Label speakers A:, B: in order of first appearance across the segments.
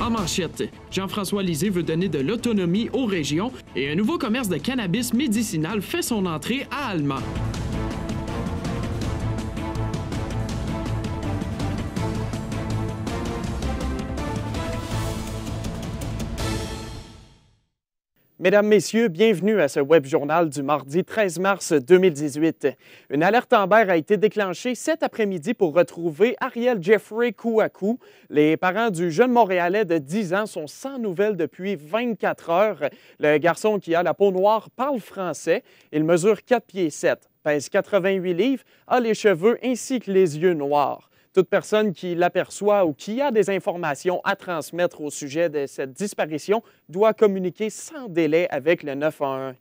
A: En manchette, Jean-François Lisée veut donner de l'autonomie aux régions et un nouveau commerce de cannabis médicinal fait son entrée à Allemand.
B: Mesdames, Messieurs, bienvenue à ce web journal du mardi 13 mars 2018. Une alerte Amber a été déclenchée cet après-midi pour retrouver Ariel Jeffrey Kouakou. Les parents du jeune Montréalais de 10 ans sont sans nouvelles depuis 24 heures. Le garçon qui a la peau noire parle français. Il mesure 4 pieds 7, pèse 88 livres, a les cheveux ainsi que les yeux noirs. Toute personne qui l'aperçoit ou qui a des informations à transmettre au sujet de cette disparition doit communiquer sans délai avec le 911.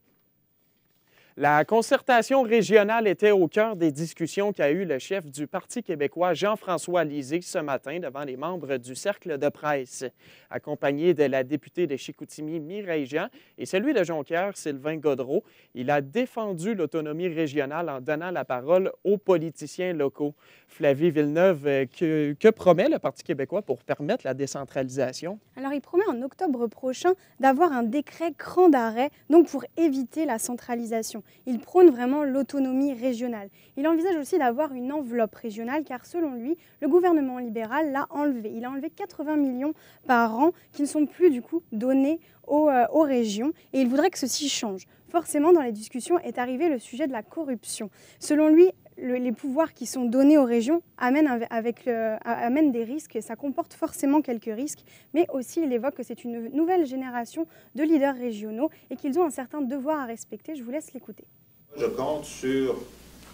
B: La concertation régionale était au cœur des discussions qu'a eu le chef du Parti québécois, Jean-François Lisée, ce matin devant les membres du cercle de presse, accompagné de la députée de Chicoutimi, Mireille Jean, et celui de Jonquière, Sylvain Gaudreault. Il a défendu l'autonomie régionale en donnant la parole aux politiciens locaux. Flavie Villeneuve, que promet le Parti québécois pour permettre la décentralisation?
C: Alors, il promet en octobre prochain d'avoir un décret cran d'arrêt, donc pour éviter la centralisation. Il prône vraiment l'autonomie régionale. Il envisage aussi d'avoir une enveloppe régionale, car selon lui, le gouvernement libéral l'a enlevé. Il a enlevé 80 millions par an qui ne sont plus du coup donnés aux régions, et il voudrait que ceci change. Forcément, dans les discussions est arrivé le sujet de la corruption. Selon lui, les pouvoirs qui sont donnés aux régions amènent des risques, et ça comporte forcément quelques risques, mais aussi il évoque que c'est une nouvelle génération de leaders régionaux et qu'ils ont un certain devoir à respecter. Je vous laisse l'écouter.
D: Je compte sur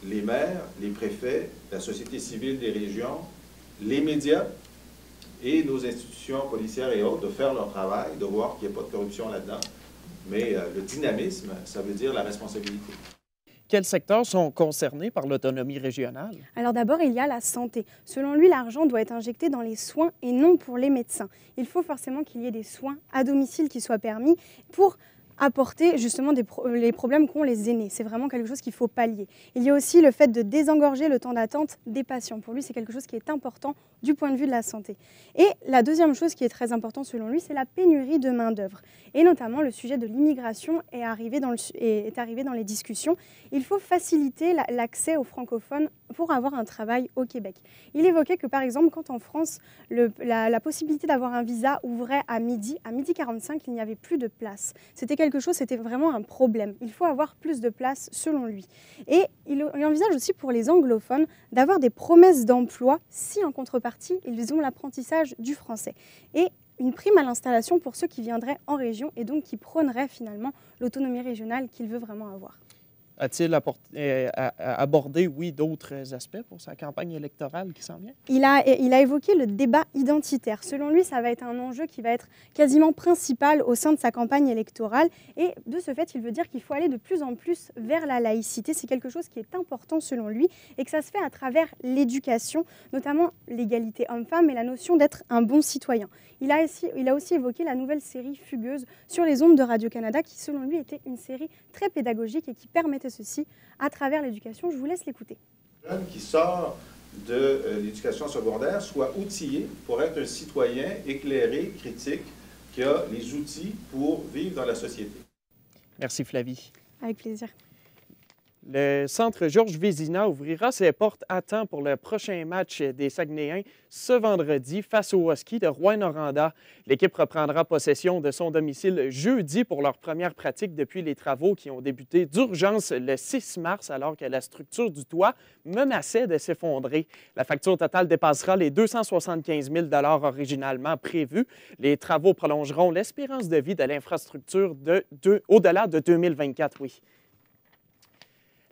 D: les maires, les préfets, la société civile des régions, les médias et nos institutions policières et autres de faire leur travail, de voir qu'il n'y a pas de corruption là-dedans. Mais le dynamisme, ça veut dire la responsabilité.
B: Quels secteurs sont concernés par l'autonomie régionale?
C: Alors d'abord, il y a la santé. Selon lui, l'argent doit être injecté dans les soins et non pour les médecins. Il faut forcément qu'il y ait des soins à domicile qui soient permis pour apporter justement les problèmes qu'ont les aînés. C'est vraiment quelque chose qu'il faut pallier. Il y a aussi le fait de désengorger le temps d'attente des patients. Pour lui, c'est quelque chose qui est important du point de vue de la santé. Et la deuxième chose qui est très importante selon lui, c'est la pénurie de main-d'œuvre. Et notamment, le sujet de l'immigration est arrivé dans les discussions. Il faut faciliter l'accès aux francophones pour avoir un travail au Québec. Il évoquait que, par exemple, quand en France, la possibilité d'avoir un visa ouvrait à midi 45, il n'y avait plus de place. C'était vraiment un problème. Il faut avoir plus de place, selon lui. Et il envisage aussi pour les anglophones d'avoir des promesses d'emploi si, en contrepartie, ils ont l'apprentissage du français. Et une prime à l'installation pour ceux qui viendraient en région et donc qui prôneraient finalement l'autonomie régionale qu'il veut vraiment avoir.
B: A-t-il abordé, oui, d'autres aspects pour sa campagne électorale qui s'en vient?
C: Il a évoqué le débat identitaire. Selon lui, ça va être un enjeu qui va être quasiment principal au sein de sa campagne électorale. Et de ce fait, il veut dire qu'il faut aller de plus en plus vers la laïcité. C'est quelque chose qui est important selon lui et que ça se fait à travers l'éducation, notamment l'égalité homme-femme et la notion d'être un bon citoyen. Il a aussi évoqué la nouvelle série Fugueuse sur les ondes de Radio-Canada qui, selon lui, était une série très pédagogique et qui permettait ceci à travers l'éducation. Je vous laisse l'écouter.
D: Un jeune qui sort de l'éducation secondaire soit outillé pour être un citoyen éclairé, critique, qui a les outils pour vivre dans la société.
B: Merci Flavie.
C: Avec plaisir.
B: Le centre Georges Vézina ouvrira ses portes à temps pour le prochain match des Saguenayens ce vendredi face aux Huskies de Rouyn-Noranda. L'équipe reprendra possession de son domicile jeudi pour leur première pratique depuis les travaux qui ont débuté d'urgence le 6 mars alors que la structure du toit menaçait de s'effondrer. La facture totale dépassera les 275 000 $ originalement prévus. Les travaux prolongeront l'espérance de vie de l'infrastructure au-delà de 2024, oui.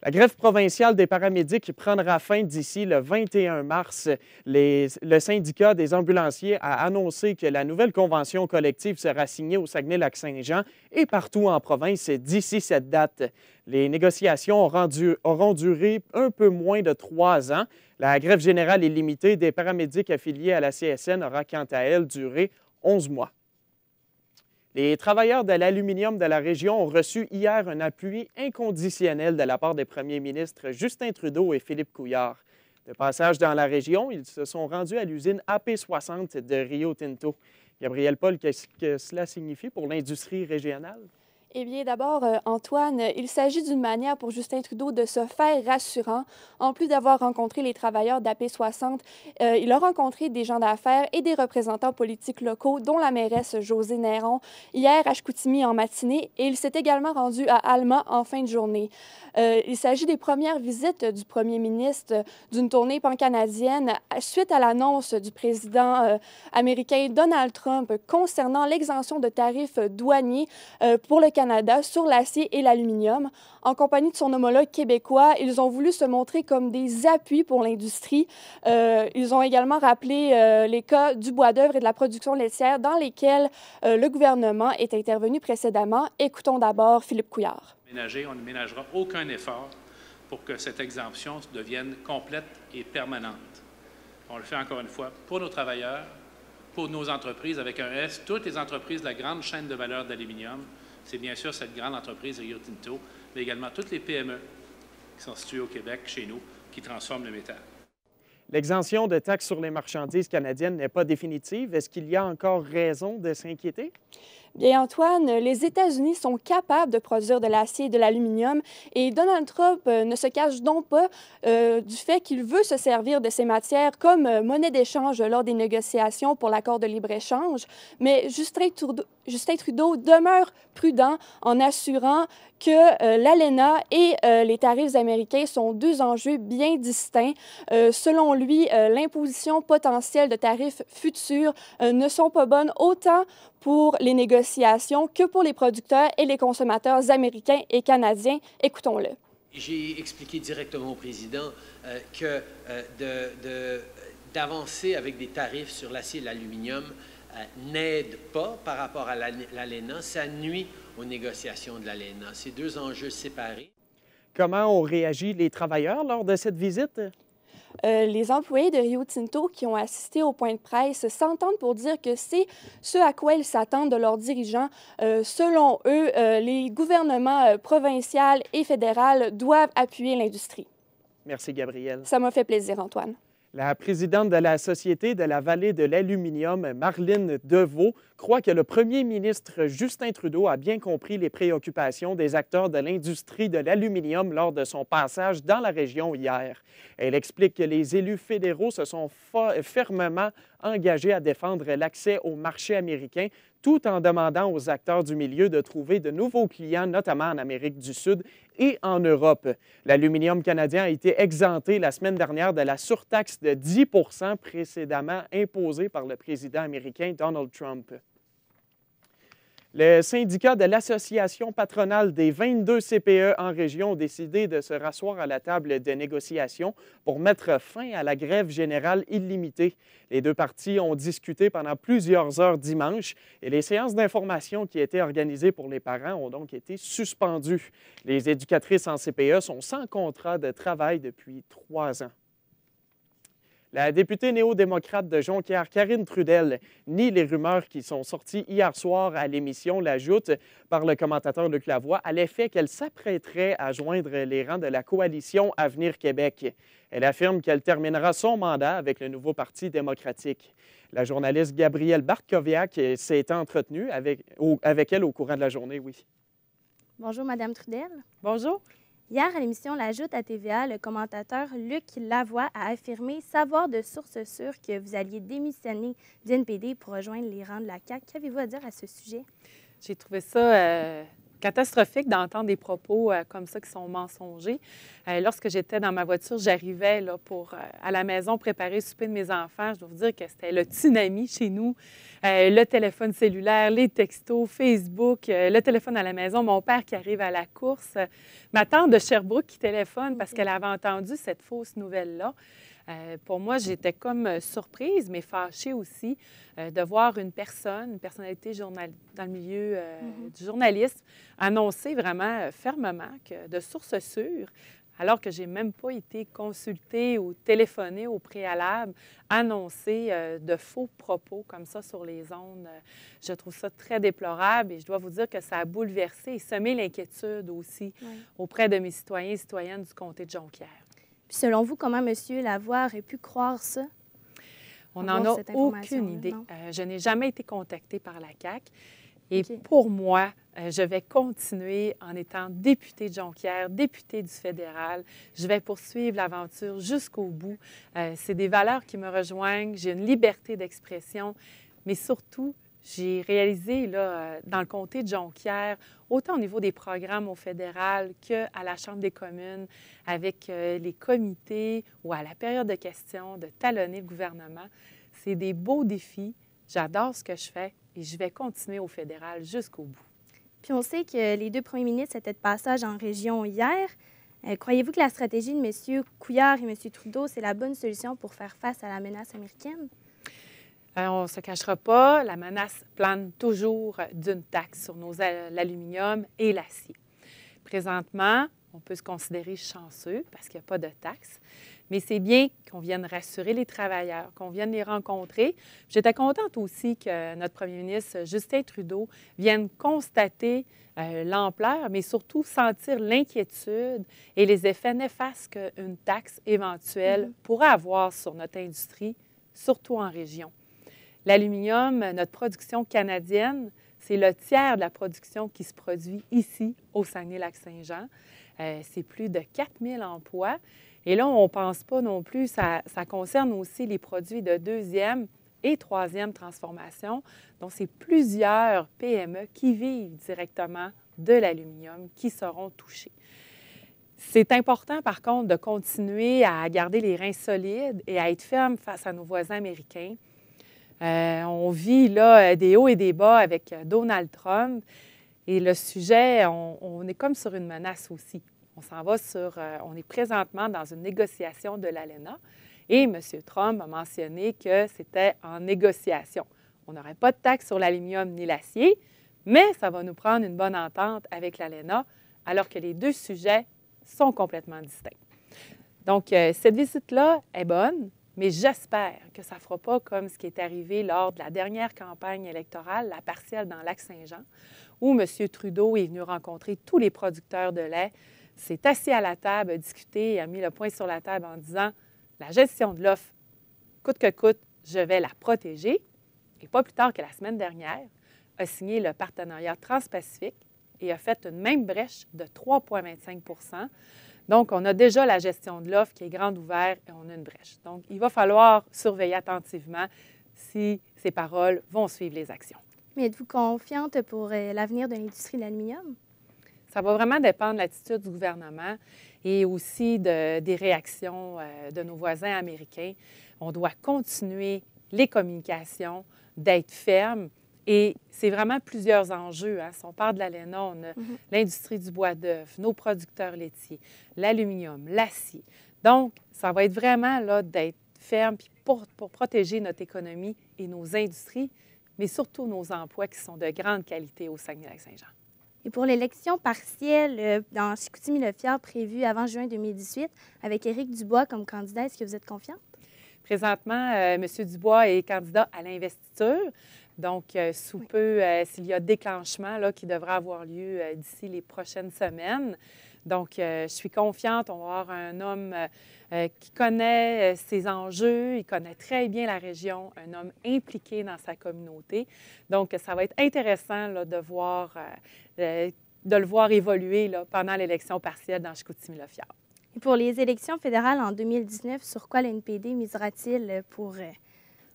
B: La grève provinciale des paramédics prendra fin d'ici le 21 mars. Le syndicat des ambulanciers a annoncé que la nouvelle convention collective sera signée au Saguenay-Lac-Saint-Jean et partout en province d'ici cette date. Les négociations auront duré un peu moins de 3 ans. La grève générale illimitée des paramédics affiliés à la CSN aura quant à elle duré 11 mois. Les travailleurs de l'aluminium de la région ont reçu hier un appui inconditionnel de la part des premiers ministres Justin Trudeau et Philippe Couillard. De passage dans la région, ils se sont rendus à l'usine AP60 de Rio Tinto. Gabrielle Paul, qu'est-ce que cela signifie pour l'industrie régionale?
E: Eh bien, d'abord, Antoine, il s'agit d'une manière pour Justin Trudeau de se faire rassurant. En plus d'avoir rencontré les travailleurs d'AP60, il a rencontré des gens d'affaires et des représentants politiques locaux, dont la mairesse Josée Néron, hier à Chicoutimi en matinée, et il s'est également rendu à Alma en fin de journée. Il s'agit des premières visites du premier ministre d'une tournée pan-canadienne suite à l'annonce du président américain Donald Trump concernant l'exemption de tarifs douaniers pour le Canada sur l'acier et l'aluminium. En compagnie de son homologue québécois, ils ont voulu se montrer comme des appuis pour l'industrie. Ils ont également rappelé les cas du bois d'œuvre et de la production laitière dans lesquels le gouvernement est intervenu précédemment. Écoutons d'abord Philippe Couillard.
F: On ne ménagera aucun effort pour que cette exemption devienne complète et permanente. On le fait encore une fois pour nos travailleurs, pour nos entreprises avec un S, toutes les entreprises de la grande chaîne de valeur d'aluminium. C'est bien sûr cette grande entreprise Rio Tinto, mais également toutes les PME qui sont situées au Québec, chez nous, qui transforment le métal.
B: L'exemption de taxes sur les marchandises canadiennes n'est pas définitive. Est-ce qu'il y a encore raison de s'inquiéter?
E: Bien, Antoine, les États-Unis sont capables de produire de l'acier et de l'aluminium et Donald Trump ne se cache donc pas du fait qu'il veut se servir de ces matières comme monnaie d'échange lors des négociations pour l'accord de libre-échange. Mais Justin Trudeau demeure prudent en assurant que l'ALENA et les tarifs américains sont deux enjeux bien distincts. Selon lui, l'imposition potentielle de tarifs futurs ne sont pas bonnes autant pour les négociations que pour les producteurs et les consommateurs américains et canadiens. Écoutons-le.
G: J'ai expliqué directement au président que d'avancer avec des tarifs sur l'acier et l'aluminium n'aide pas par rapport à l'ALENA. Ça nuit aux négociations de l'ALENA. C'est deux enjeux séparés.
B: Comment ont réagi les travailleurs lors de cette visite?
E: Les employés de Rio Tinto qui ont assisté au point de presse s'entendent pour dire que c'est ce à quoi ils s'attendent de leurs dirigeants. Selon eux, les gouvernements provinciaux et fédéraux doivent appuyer l'industrie.
B: Merci, Gabrielle.
E: Ça m'a fait plaisir, Antoine.
B: La présidente de la Société de la vallée de l'aluminium, Marlene Deveau, croit que le premier ministre Justin Trudeau a bien compris les préoccupations des acteurs de l'industrie de l'aluminium lors de son passage dans la région hier. Elle explique que les élus fédéraux se sont fermement engagés à défendre l'accès au marché américain, tout en demandant aux acteurs du milieu de trouver de nouveaux clients, notamment en Amérique du Sud et en Europe. L'aluminium canadien a été exempté la semaine dernière de la surtaxe de 10 % précédemment imposée par le président américain Donald Trump. Le syndicat de l'Association patronale des 22 CPE en région ont décidé de se rasseoir à la table de négociation pour mettre fin à la grève générale illimitée. Les deux parties ont discuté pendant plusieurs heures dimanche et les séances d'information qui étaient organisées pour les parents ont donc été suspendues. Les éducatrices en CPE sont sans contrat de travail depuis 3 ans. La députée néo-démocrate de Jonquière, Karine Trudel, nie les rumeurs qui sont sorties hier soir à l'émission L'Ajoute par le commentateur Luc Lavoie à l'effet qu'elle s'apprêterait à joindre les rangs de la coalition Avenir Québec. Elle affirme qu'elle terminera son mandat avec le nouveau Parti démocratique. La journaliste Gabrielle Bartkowiak s'est entretenue avec elle au courant de la journée, oui.
H: Bonjour, Madame Trudel.
I: Bonjour.
H: Hier, à l'émission L'Ajoute à TVA, le commentateur Luc Lavoie a affirmé savoir de sources sûres que vous alliez démissionner du NPD pour rejoindre les rangs de la CAQ. Qu'avez-vous à dire à ce sujet?
I: J'ai trouvé ça catastrophique d'entendre des propos comme ça qui sont mensongers. Lorsque j'étais dans ma voiture, j'arrivais pour à la maison préparer le souper de mes enfants. Je dois vous dire que c'était le tsunami chez nous. Le téléphone cellulaire, les textos, Facebook, le téléphone à la maison, mon père qui arrive à la course, ma tante de Sherbrooke qui téléphone parce qu'elle avait entendu cette fausse nouvelle-là. Pour moi, j'étais comme surprise, mais fâchée aussi de voir une personnalité dans le milieu du journalisme, annoncer vraiment fermement que de sources sûres, alors que je n'ai même pas été consultée ou téléphonée au préalable, annoncer de faux propos comme ça sur les ondes. Je trouve ça très déplorable et je dois vous dire que ça a bouleversé et semé l'inquiétude aussi auprès de mes citoyens et citoyennes du comté de Jonquière.
H: Puis selon vous, comment M. Lavoie aurait pu croire ça?
I: On n'en
C: avoir
I: a
C: cette
I: aucune
C: information-là,
I: idée.
C: non?
I: Je n'ai jamais été contactée par la CAQ. Et
C: OK.
I: pour moi, je vais continuer en étant députée de Jonquière, députée du fédéral. Je vais poursuivre l'aventure jusqu'au bout. C'est des valeurs qui me rejoignent. J'ai une liberté d'expression, mais surtout, j'ai réalisé là, dans le comté de Jonquière, autant au niveau des programmes au fédéral qu'à la Chambre des communes, avec les comités ou à la période de questions, de talonner le gouvernement. C'est des beaux défis. J'adore ce que je fais et je vais continuer au fédéral jusqu'au bout.
H: Puis on sait que les 2 premiers ministres étaient de passage en région hier. Croyez-vous que la stratégie de M. Couillard et M. Trudeau, c'est la bonne solution pour faire face à la menace américaine?
I: On ne se cachera pas, la menace plane toujours d'une taxe sur l'aluminium et l'acier. Présentement, on peut se considérer chanceux parce qu'il n'y a pas de taxe, mais c'est bien qu'on vienne rassurer les travailleurs, qu'on vienne les rencontrer. J'étais contente aussi que notre premier ministre, Justin Trudeau, vienne constater l'ampleur, mais surtout sentir l'inquiétude et les effets néfastes qu'une taxe éventuelle pourrait avoir sur notre industrie, surtout en région. L'aluminium, notre production canadienne, c'est le tiers de la production qui se produit ici, au Saguenay-Lac-Saint-Jean. C'est plus de 4000 emplois. Et là, on ne pense pas non plus, ça concerne aussi les produits de 2e et 3e transformation. Donc, c'est plusieurs PME qui vivent directement de l'aluminium qui seront touchés. C'est important, par contre, de continuer à garder les reins solides et à être ferme face à nos voisins américains. On vit là des hauts et des bas avec Donald Trump. Et le sujet, on est comme sur une menace aussi. On s'en va on est présentement dans une négociation de l'ALENA et M. Trump a mentionné que c'était en négociation. On n'aurait pas de taxe sur l'aluminium ni l'acier, mais ça va nous prendre une bonne entente avec l'ALENA, alors que les deux sujets sont complètement distincts. Donc, cette visite-là est bonne, mais j'espère que ça ne fera pas comme ce qui est arrivé lors de la dernière campagne électorale, la partielle dans Lac-Saint-Jean, où M. Trudeau est venu rencontrer tous les producteurs de lait, s'est assis à la table, a discuté et a mis le point sur la table en disant « La gestion de l'offre, coûte que coûte, je vais la protéger. » Et pas plus tard que la semaine dernière, a signé le partenariat transpacifique et a fait une même brèche de 3,25 %. Donc, on a déjà la gestion de l'offre qui est grande ouverte et on a une brèche. Donc, il va falloir surveiller attentivement si ces paroles vont suivre les actions.
H: Mais êtes-vous confiante pour l'avenir de l'industrie de l'aluminium?
I: Ça va vraiment dépendre de l'attitude du gouvernement et aussi des réactions de nos voisins américains. On doit continuer les communications, d'être ferme. Et c'est vraiment plusieurs enjeux. Hein. Si on parle de l'ALENA, on a l'industrie du bois d'œuf, nos producteurs laitiers, l'aluminium, l'acier. Donc, ça va être vraiment là, d'être ferme puis pour protéger notre économie et nos industries, mais surtout nos emplois qui sont de grande qualité au Saguenay-Lac-Saint-Jean.
H: Et pour l'élection partielle dans Chicoutimi-Le-Fiard prévue avant juin 2018, avec Éric Dubois comme candidat, est-ce que vous êtes confiante?
I: Présentement, M. Dubois est candidat à l'investiture. Donc, sous peu, s'il y a déclenchement là, qui devra avoir lieu d'ici les prochaines semaines. Donc, je suis confiante. On va avoir un homme qui connaît ses enjeux, il connaît très bien la région, un homme impliqué dans sa communauté. Donc, ça va être intéressant là, de le voir évoluer là, pendant l'élection partielle dans Chicoutimi-Le-Fiard.
H: Et pour les élections fédérales en 2019, sur quoi l'NPD misera-t-il pour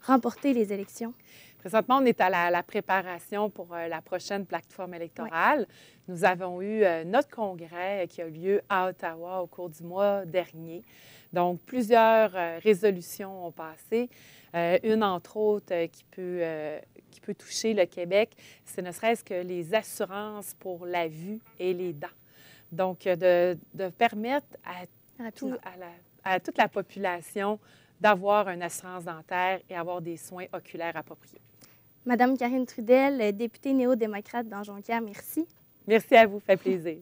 H: remporter les élections?
I: Présentement, on est à la préparation pour la prochaine plateforme électorale. Ouais. Nous avons eu notre congrès qui a eu lieu à Ottawa au cours du mois dernier. Donc, plusieurs résolutions ont passé. Une, entre autres, qui peut toucher le Québec, c'est ne serait-ce que les assurances pour la vue et les dents. Donc, de permettre à toute la population d'avoir une assurance dentaire et avoir des soins oculaires appropriés.
H: Madame Karine Trudel, députée néo-démocrate dans Jonquière, merci.
I: Merci à vous, fait plaisir.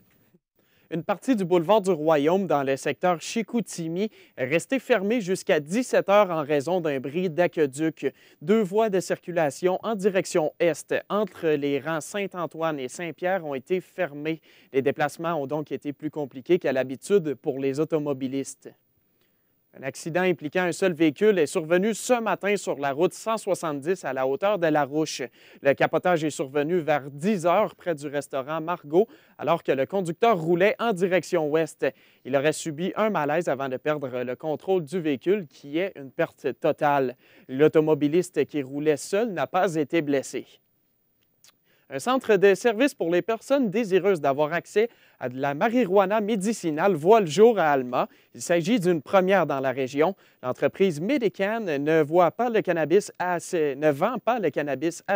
B: Une partie du boulevard du Royaume dans le secteur Chicoutimi est restée fermée jusqu'à 17 h en raison d'un bris d'aqueduc. 2 voies de circulation en direction est entre les rangs Saint-Antoine et Saint-Pierre ont été fermées. Les déplacements ont donc été plus compliqués qu'à l'habitude pour les automobilistes. Un accident impliquant un seul véhicule est survenu ce matin sur la route 170 à la hauteur de La Rouche. Le capotage est survenu vers 10 heures près du restaurant Margot, alors que le conducteur roulait en direction ouest. Il aurait subi un malaise avant de perdre le contrôle du véhicule, qui est une perte totale. L'automobiliste qui roulait seul n'a pas été blessé. Un centre de services pour les personnes désireuses d'avoir accès à de la marijuana médicinale voit le jour à Alma. Il s'agit d'une première dans la région. L'entreprise Medican ne vend pas le cannabis à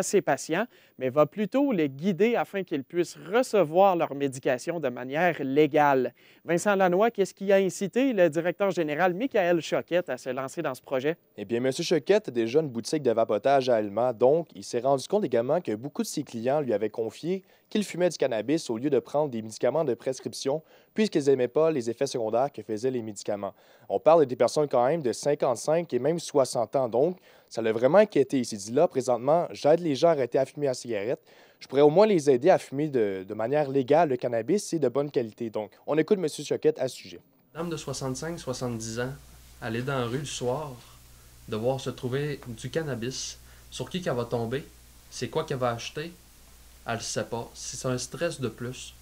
B: ses patients, mais va plutôt les guider afin qu'ils puissent recevoir leur médication de manière légale. Vincent Lannoy, qu'est-ce qui a incité le directeur général Michael Choquette à se lancer dans ce projet?
J: Eh bien, M. Choquette a déjà une boutique de vapotage à Alma, donc il s'est rendu compte également que beaucoup de ses clients lui avaient confié qu'ils fumaient du cannabis au lieu de prendre des médicaments de prescription, puisqu'ils n'aimaient pas les effets secondaires que faisaient les médicaments. On parle des personnes quand même de 55 et même 60 ans, donc ça l'a vraiment inquiété. Il s'est dit là, présentement, j'aide les gens à arrêter à fumer la cigarette. Je pourrais au moins les aider à fumer de manière légale le cannabis et de bonne qualité. Donc, on écoute M. Choquette à ce sujet.
K: Dame de 65-70 ans, aller dans la rue le soir, devoir se trouver du cannabis, sur qui qu'elle va tomber, c'est quoi qu'elle va acheter, elle ne sait pas. C'est un stress de plus.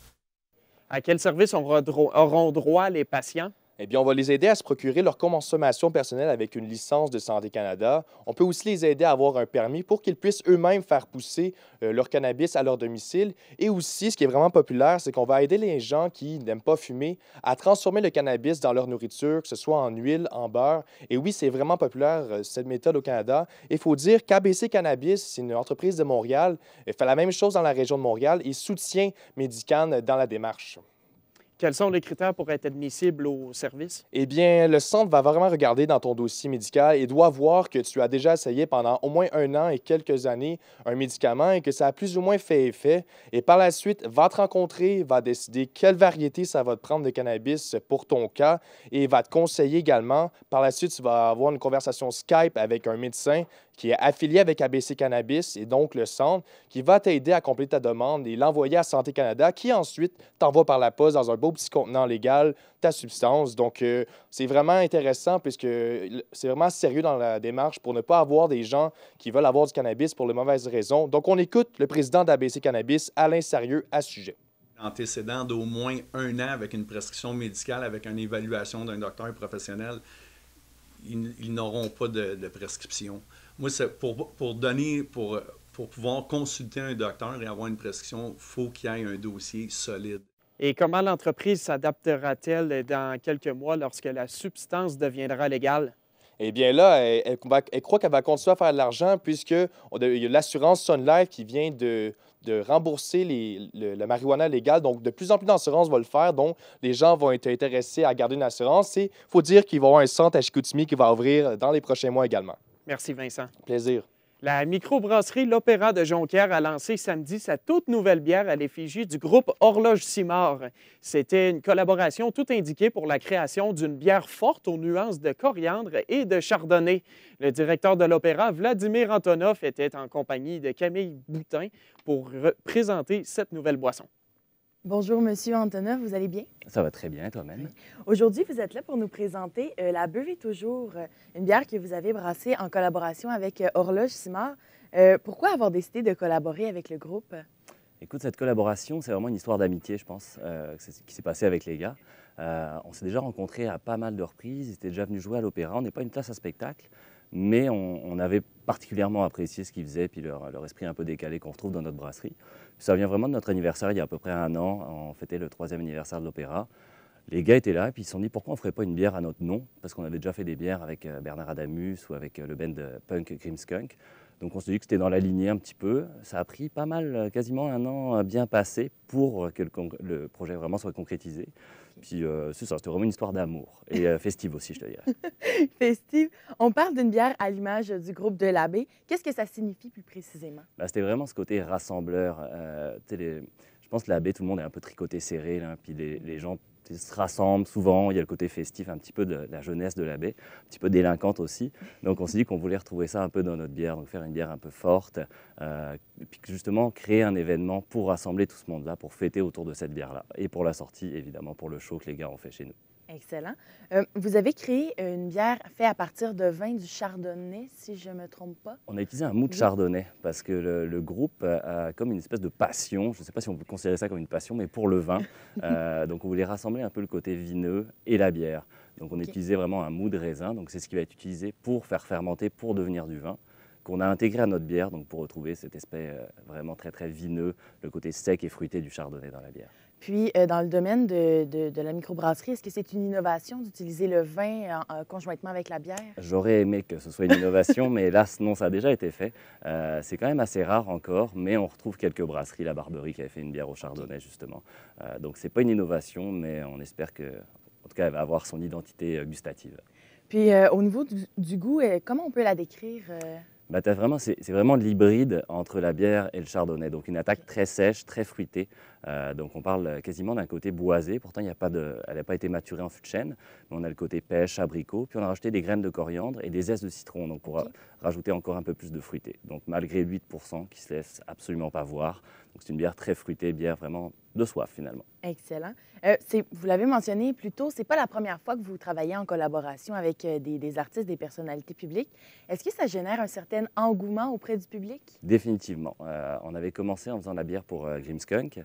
B: À quel service auront droit les patients?
J: Eh bien, on va les aider à se procurer leur consommation personnelle avec une licence de Santé Canada. On peut aussi les aider à avoir un permis pour qu'ils puissent eux-mêmes faire pousser leur cannabis à leur domicile. Et aussi, ce qui est vraiment populaire, c'est qu'on va aider les gens qui n'aiment pas fumer à transformer le cannabis dans leur nourriture, que ce soit en huile, en beurre. Et oui, c'est vraiment populaire, cette méthode au Canada. Il faut dire qu'ABC Cannabis, c'est une entreprise de Montréal, elle fait la même chose dans la région de Montréal et soutient Medican dans la démarche.
B: Quels sont les critères pour être admissible au service?
J: Eh bien, le centre va vraiment regarder dans ton dossier médical et doit voir que tu as déjà essayé pendant au moins 1 an et quelques années un médicament et que ça a plus ou moins fait effet. Et par la suite, va te rencontrer, va décider quelle variété ça va te prendre de cannabis pour ton cas et va te conseiller également. Par la suite, tu vas avoir une conversation Skype avec un médecin qui est affilié avec ABC Cannabis et donc le centre, qui va t'aider à compléter ta demande et l'envoyer à Santé Canada, qui ensuite t'envoie par la poste dans un beau petit contenant légal ta substance. Donc, c'est vraiment intéressant puisque c'est vraiment sérieux dans la démarche pour ne pas avoir des gens qui veulent avoir du cannabis pour les mauvaises raisons. Donc, on écoute le président d'ABC Cannabis, Alain Sérieux, à ce sujet.
L: Antécédent d'au moins 1 an avec une prescription médicale, avec une évaluation d'un docteur professionnel, ils n'auront pas de prescription. Moi, pour pouvoir consulter un docteur et avoir une prescription, il faut qu'il y ait un dossier solide.
B: Et comment l'entreprise s'adaptera-t-elle dans quelques mois lorsque la substance deviendra légale?
J: Eh bien là, elle croit qu'elle va continuer à faire de l'argent puisqu'il y a l'assurance Sun Life qui vient de rembourser la marijuana légale. Donc, de plus en plus d'assurances vont le faire. Donc, les gens vont être intéressés à garder une assurance. Il faut dire qu'il va y avoir un centre à Chicoutimi qui va ouvrir dans les prochains mois également.
B: Merci, Vincent.
J: Plaisir.
B: La microbrasserie L'Opéra de Jonquière a lancé samedi sa toute nouvelle bière à l'effigie du groupe Horloge Simard. C'était une collaboration tout indiquée pour la création d'une bière forte aux nuances de coriandre et de chardonnay. Le directeur de l'Opéra, Vladimir Antonov, était en compagnie de Camille Boutin pour présenter cette nouvelle boisson.
M: Bonjour, Monsieur Antonov, vous allez bien?
N: Ça va très bien, toi-même.
M: Aujourd'hui, vous êtes là pour nous présenter la Beuve et toujours, une bière que vous avez brassée en collaboration avec Horloge Simard. Pourquoi avoir décidé de collaborer avec le groupe?
N: Écoute, cette collaboration, c'est vraiment une histoire d'amitié, je pense, c'est ce qui s'est passé avec les gars. On s'est déjà rencontrés à pas mal de reprises, ils étaient déjà venus jouer à l'Opéra. On n'est pas une place à spectacle, mais on avait particulièrement apprécié ce qu'ils faisaient, puis leur esprit un peu décalé qu'on retrouve dans notre brasserie. Puis ça vient vraiment de notre anniversaire, il y a à peu près 1 an, on fêtait le 3e anniversaire de l'Opéra. Les gars étaient là, puis ils se sont dit pourquoi on ne ferait pas une bière à notre nom, parce qu'on avait déjà fait des bières avec Bernard Adamus ou avec le band punk Grimskunk. Donc on s'est dit que c'était dans la lignée un petit peu. Ça a pris pas mal, quasiment 1 an bien passé pour que le projet vraiment soit concrétisé. Puis c'est ça, c'était vraiment une histoire d'amour. Et festive aussi, je te dirais.
M: Festive. On parle d'une bière à l'image du groupe de l'Abbé. Qu'est-ce que ça signifie plus précisément? C'était
N: vraiment ce côté rassembleur. Je pense que l'Abbé, tout le monde est un peu tricoté serré. Là, puis les gens se rassemblent souvent. Il y a le côté festif, un petit peu de la jeunesse de l'Abbé, un petit peu délinquante aussi. Donc on s'est dit qu'on voulait retrouver ça un peu dans notre bière, donc faire une bière un peu forte. Puis justement créer un événement pour rassembler tout ce monde-là, pour fêter autour de cette bière-là. Et pour la sortie, évidemment, pour le show que les gars ont fait chez nous.
M: Excellent. Vous avez créé une bière faite à partir de vin du chardonnay, si je ne me trompe pas.
N: On a utilisé un mou de chardonnay parce que le groupe a comme une espèce de passion, je ne sais pas si on peut considérer ça comme une passion, mais pour le vin. Donc on voulait rassembler un peu le côté vineux et la bière. Donc on a utilisé vraiment un mou de raisin, donc c'est ce qui va être utilisé pour faire fermenter, pour devenir du vin, qu'on a intégré à notre bière, donc pour retrouver cet aspect vraiment très très vineux, le côté sec et fruité du chardonnay dans la bière.
M: Puis, dans le domaine de la microbrasserie, est-ce que c'est une innovation d'utiliser le vin conjointement avec la bière?
N: J'aurais aimé que ce soit une innovation, mais hélas, non, ça a déjà été fait. C'est quand même assez rare encore, mais on retrouve quelques brasseries, la Barberie qui avait fait une bière au chardonnay, justement. Donc, ce n'est pas une innovation, mais on espère que, en tout cas, elle va avoir son identité gustative.
M: Puis, au niveau du goût, comment on peut la décrire?
N: Bah, c'est vraiment l'hybride entre la bière et le chardonnay. Donc, une attaque très sèche, très fruitée. Donc, on parle quasiment d'un côté boisé. Pourtant, elle n'a pas été maturée en fût de chêne. Mais on a le côté pêche, abricot. Puis, on a rajouté des graines de coriandre et des zestes de citron. Donc, pour rajouter encore un peu plus de fruité. Donc, malgré 8% qui ne se laisse absolument pas voir. Donc, c'est une bière très fruitée, bière vraiment de soif, finalement.
M: Excellent. Vous l'avez mentionné plus tôt, ce n'est pas la première fois que vous travaillez en collaboration avec des artistes, des personnalités publiques. Est-ce que ça génère un certain engouement auprès du public?
N: Définitivement. On avait commencé en faisant la bière pour Grimmskunk.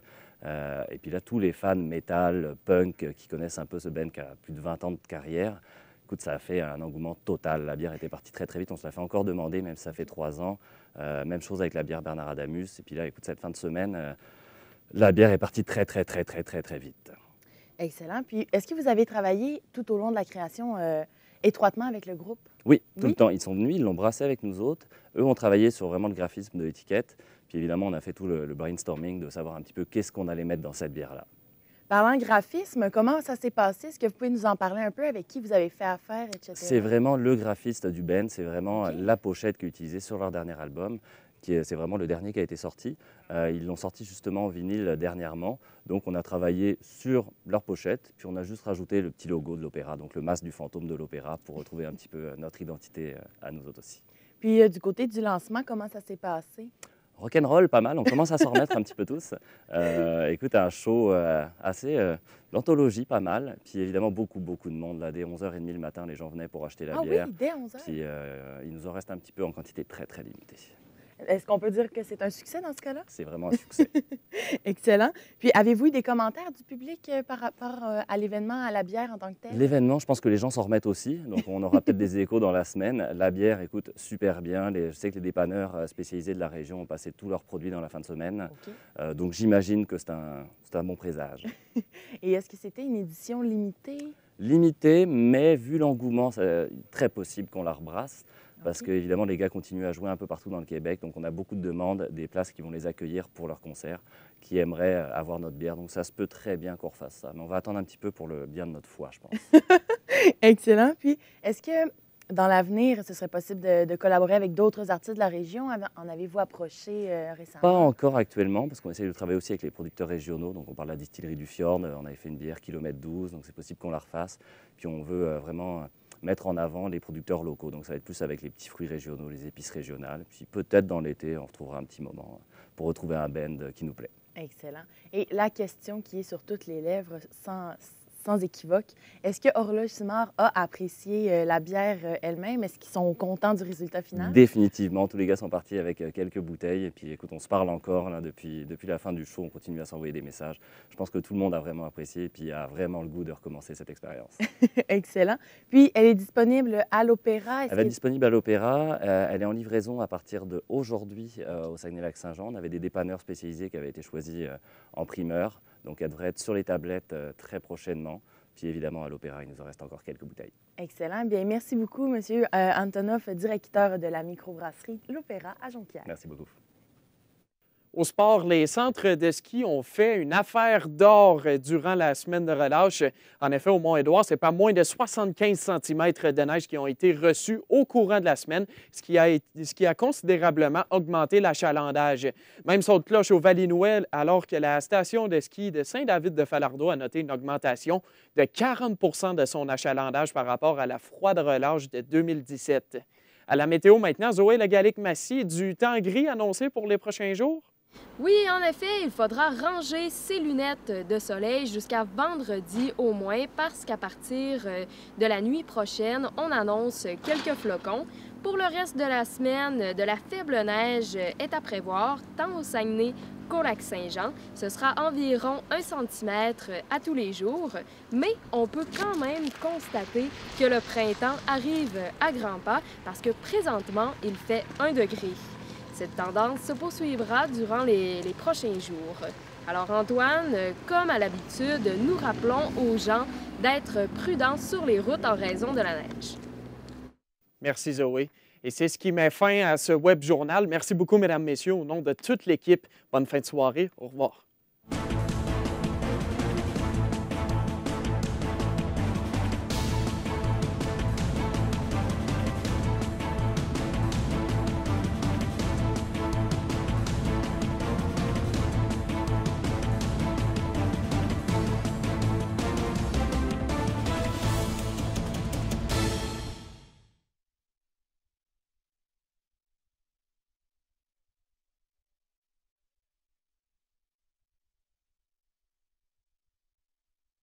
N: Et puis là, tous les fans métal, punk, qui connaissent un peu ce band qui a plus de 20 ans de carrière, écoute, ça a fait un engouement total. La bière était partie très, très vite. On se l'a fait encore demander, même si ça fait 3 ans. Même chose avec la bière Bernard Adamus. Et puis là, écoute, cette fin de semaine, la bière est partie très, très, très, très, très, très vite.
M: Excellent. Puis, est-ce que vous avez travaillé tout au long de la création étroitement avec le groupe?
N: Oui, tout le temps. Ils sont venus, ils l'ont brassé avec nous autres. Eux ont travaillé sur vraiment le graphisme de l'étiquette. Puis évidemment, on a fait tout le brainstorming de savoir un petit peu qu'est-ce qu'on allait mettre dans cette bière-là.
M: Parlant graphisme, comment ça s'est passé? Est-ce que vous pouvez nous en parler un peu? Avec qui vous avez fait affaire, etc.?
N: C'est vraiment le graphiste du band. C'est vraiment la pochette qui est utilisée sur leur dernier album. C'est vraiment le dernier qui a été sorti. Ils l'ont sorti justement en vinyle dernièrement. Donc on a travaillé sur leur pochette, puis on a juste rajouté le petit logo de l'opéra, donc le masque du fantôme de l'opéra, pour retrouver un petit peu notre identité à nous autres aussi.
M: Puis du côté du lancement, comment ça s'est passé?
N: Rock'n'roll, pas mal. On commence à s'en remettre un petit peu tous. Écoute, un show assez... l'anthologie, pas mal. Puis évidemment, beaucoup de monde. Là, dès 11h30 le matin, les gens venaient pour acheter la bière.
M: Oui, dès 11h?
N: Puis il nous en reste un petit peu en quantité très, très limitée.
M: Est-ce qu'on peut dire que c'est un succès dans ce cas-là?
N: C'est vraiment un succès.
M: Excellent. Puis, avez-vous eu des commentaires du public par rapport à l'événement, à la bière en tant que telle?
N: L'événement, je pense que les gens s'en remettent aussi. Donc, on aura peut-être des échos dans la semaine. La bière, écoute, super bien. Je sais que les dépanneurs spécialisés de la région ont passé tous leurs produits dans la fin de semaine. Donc, j'imagine que c'est un bon présage.
M: Et est-ce que c'était une édition limitée?
N: Limitée, mais vu l'engouement, c'est très possible qu'on la rebrasse. Parce qu'évidemment, les gars continuent à jouer un peu partout dans le Québec. Donc, on a beaucoup de demandes, des places qui vont les accueillir pour leurs concerts, qui aimeraient avoir notre bière. Donc, ça se peut très bien qu'on refasse ça. Mais on va attendre un petit peu pour le bien de notre foi, je pense.
M: Excellent. Puis, est-ce que dans l'avenir, ce serait possible de collaborer avec d'autres artistes de la région? En avez-vous approché récemment?
N: Pas encore actuellement, parce qu'on essaie de travailler aussi avec les producteurs régionaux. Donc, on parle de la distillerie du Fjord. On avait fait une bière kilomètre 12, donc c'est possible qu'on la refasse. Puis, on veut vraiment mettre en avant les producteurs locaux. Donc, ça va être plus avec les petits fruits régionaux, les épices régionales. Puis, peut-être dans l'été, on retrouvera un petit moment pour retrouver un band qui nous plaît.
M: Excellent. Et la question qui est sur toutes les lèvres, sans équivoque, est-ce que Horloge Simard a apprécié la bière elle-même? Est-ce qu'ils sont contents du résultat final?
N: Définitivement. Tous les gars sont partis avec quelques bouteilles. Et puis, écoute, on se parle encore là, depuis la fin du show. On continue à s'envoyer des messages. Je pense que tout le monde a vraiment apprécié et puis a vraiment le goût de recommencer cette expérience.
M: Excellent. Puis, elle est disponible à l'Opéra?
N: Elle va être disponible à l'Opéra. Elle est en livraison à partir d'aujourd'hui au Saguenay-Lac-Saint-Jean. On avait des dépanneurs spécialisés qui avaient été choisis en primeur. Donc, elle devrait être sur les tablettes très prochainement. Puis, évidemment, à l'Opéra, il nous en reste encore quelques bouteilles.
M: Excellent. Bien, merci beaucoup, M. Antonoff, directeur de la microbrasserie L'Opéra à Jonquière.
N: Merci beaucoup.
B: Au sport, les centres de ski ont fait une affaire d'or durant la semaine de relâche. En effet, au Mont-Édouard, c'est pas moins de 75 cm de neige qui ont été reçus au courant de la semaine, ce qui a considérablement augmenté l'achalandage. Même son de cloche au Valinoël, alors que la station de ski de Saint-David-de-Falardeau a noté une augmentation de 40 de son achalandage par rapport à la froide relâche de 2017. À la météo maintenant, Zoé Legalic-Massy, du temps gris annoncé pour les prochains jours?
O: Oui, en effet, il faudra ranger ses lunettes de soleil jusqu'à vendredi au moins parce qu'à partir de la nuit prochaine, on annonce quelques flocons. Pour le reste de la semaine, de la faible neige est à prévoir, tant au Saguenay qu'au Lac-Saint-Jean. Ce sera environ 1 cm à tous les jours, mais on peut quand même constater que le printemps arrive à grands pas parce que présentement, il fait 1 degré. Cette tendance se poursuivra durant les prochains jours. Alors Antoine, comme à l'habitude, nous rappelons aux gens d'être prudents sur les routes en raison de la neige.
B: Merci Zoé. Et c'est ce qui met fin à ce web journal. Merci beaucoup, mesdames, messieurs, au nom de toute l'équipe. Bonne fin de soirée. Au revoir.